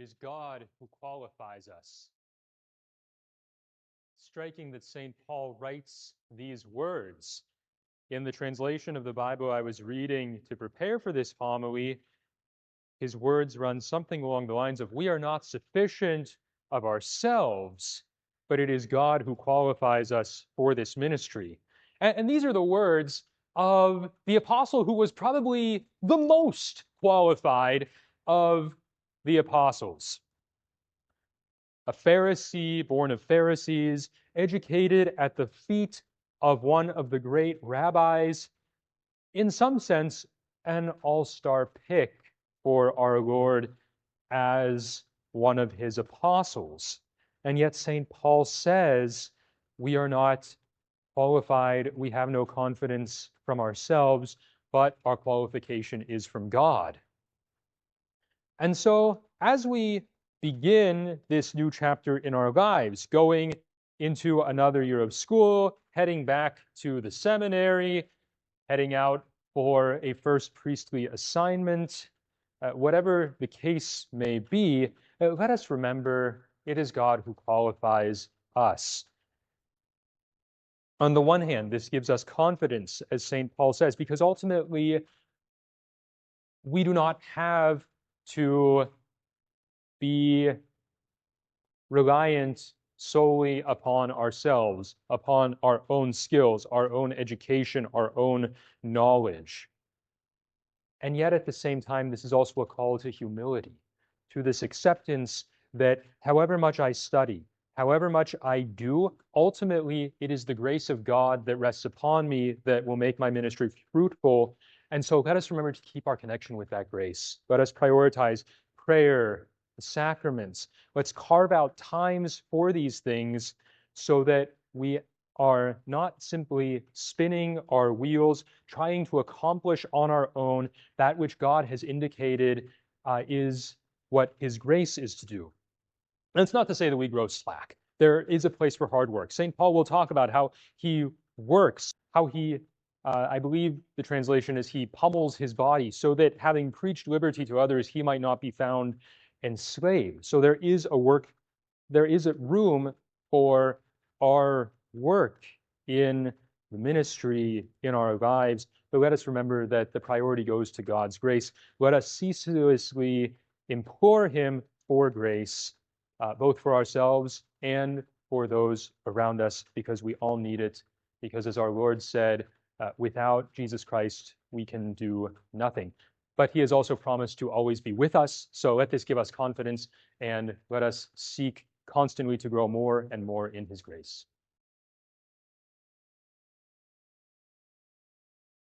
It is God who qualifies us. Striking that St. Paul writes these words. In the translation of the Bible I was reading to prepare for this homily, his words run something along the lines of, "We are not sufficient of ourselves, but it is God who qualifies us for this ministry." And these are the words of the apostle who was probably the most qualified of the apostles. A Pharisee, born of Pharisees, educated at the feet of one of the great rabbis, in some sense, an all-star pick for our Lord as one of his apostles. And yet St. Paul says we are not qualified, we have no confidence from ourselves, but our qualification is from God. And so as we begin this new chapter in our lives, going into another year of school, heading back to the seminary, heading out for a first priestly assignment, whatever the case may be, let us remember it is God who qualifies us. On the one hand, this gives us confidence, as St. Paul says, because ultimately we do not have to be reliant solely upon ourselves, upon our own skills, our own education, our own knowledge. And yet at the same time, this is also a call to humility, to this acceptance that however much I study, however much I do, ultimately it is the grace of God that rests upon me that will make my ministry fruitful. And so let us remember to keep our connection with that grace. Let us prioritize prayer, the sacraments. Let's carve out times for these things so that we are not simply spinning our wheels, trying to accomplish on our own that which God has indicated is what His grace is to do. And it's not to say that we grow slack. There is a place for hard work. St. Paul will talk about how he works, how he, I believe the translation is, he pummels his body so that having preached liberty to others, he might not be found enslaved. So there is a room for our work in the ministry, in our lives, but let us remember that the priority goes to God's grace. Let us ceaselessly implore Him for grace, both for ourselves and for those around us, because we all need it. Because as our Lord said, without Jesus Christ, we can do nothing. But He has also promised to always be with us. So let this give us confidence, and let us seek constantly to grow more and more in His grace.